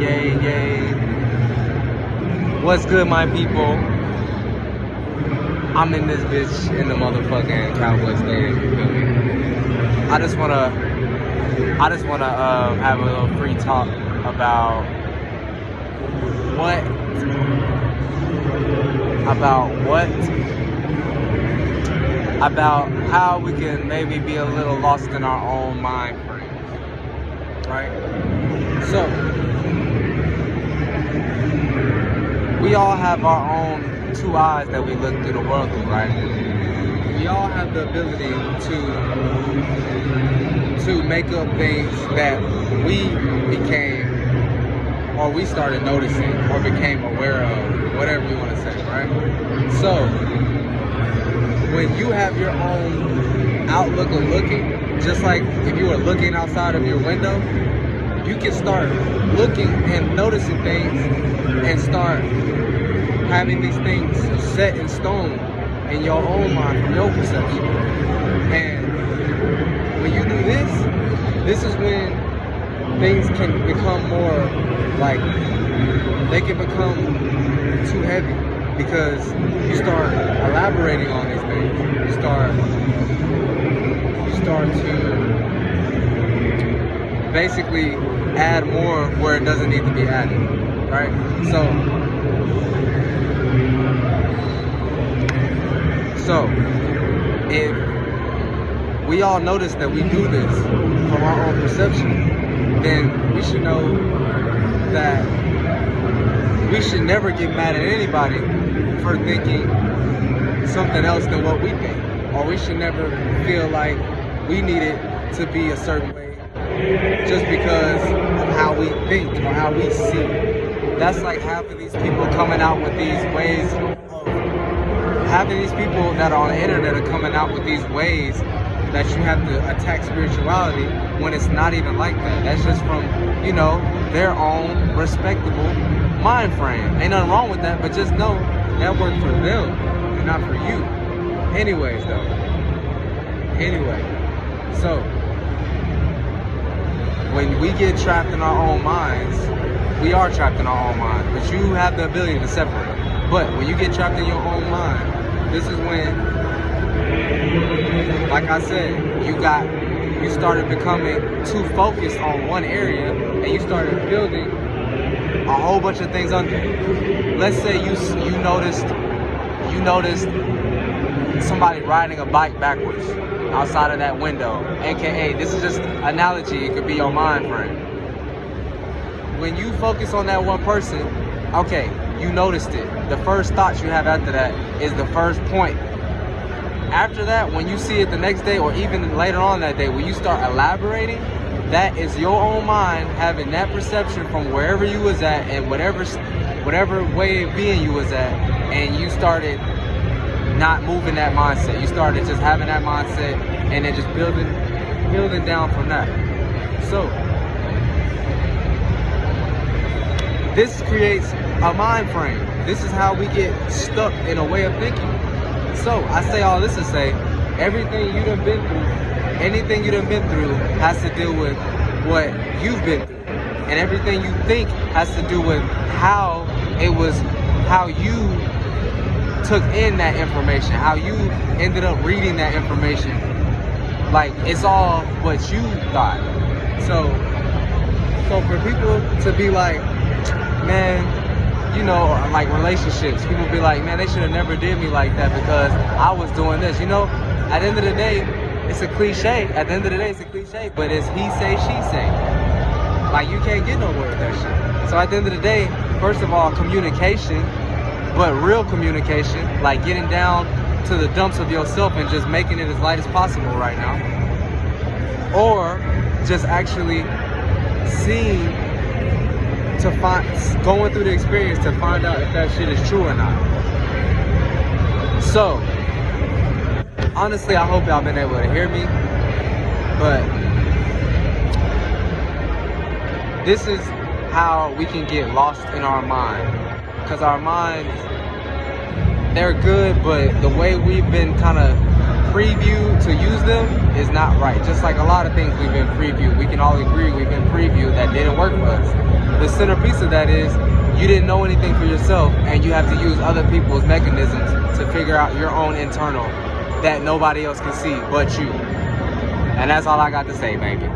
Yay. What's good, my people? I'm in this bitch in the motherfucking Cowboys stand, you feel me? I just wanna have a little free talk about how we can maybe be a little lost in our own mind frames, right? So, we all have our own two eyes that we look through the world through, right? We all have the ability to make up things that we became, or we started noticing, or became aware of, whatever you want to say, right? So, when you have your own outlook of looking, just like if you were looking outside of your window, you can start looking and noticing things and start having these things set in stone in your own mind from your perception. And when you do this is when things can become more like, they can become too heavy because you start elaborating on these things. You start to basically add more where it doesn't need to be added, right? So if we all notice that we do this from our own perception, then we should know that we should never get mad at anybody for thinking something else than what we think. Or we should never feel like we need it to be a certain way just because of how we think or how we see. That's like having these people coming out with these ways of, having these people that are on the internet are coming out with these ways that you have to attack spirituality when it's not even like that. That's just from, their own respectable mind frame. Ain't nothing wrong with that, but just know that worked for them and not for you. Anyways, so when we get trapped in our own minds, we are trapped in our own minds, but you have the ability to separate. But when you get trapped in your own mind, this is when, like I said, you started becoming too focused on one area and you started building a whole bunch of things under it. Let's say you noticed somebody riding a bike backwards outside of that window, aka, this is just analogy, it could be your mind frame. When you focus on that one person, okay, you noticed it. The first thought you have after that is the first point. After that, when you see it the next day or even later on that day, when you start elaborating, that is your own mind having that perception from wherever you was at and whatever way of being you was at, and you started not moving that mindset. You started just having that mindset and then just building down from that. So this creates a mind frame. This is how we get stuck in a way of thinking. So I say all this to say, everything you done been through, anything you done been through has to do with what you've been through. And everything you think has to do with how you took in that information, how you ended up reading that information. Like, it's all what you thought. So for people to be like, man, like relationships, people be like, man, they should have never did me like that because I was doing this. At the end of the day, it's a cliche. At the end of the day, it's a cliche, but it's he say, she say. Like, you can't get nowhere with that shit. So at the end of the day, first of all, communication, but real communication, like getting down to the dumps of yourself and just making it as light as possible right now. Or just actually going through the experience to find out if that shit is true or not. So, honestly, I hope y'all been able to hear me, but this is how we can get lost in our mind. Because our minds, they're good, but the way we've been kind of previewed to use them is not right. Just like a lot of things we've been previewed. We can all agree we've been previewed that didn't work for us. the centerpiece of that is you didn't know anything for yourself, and you have to use other people's mechanisms to figure out your own internal that nobody else can see but you. And that's all I got to say, baby.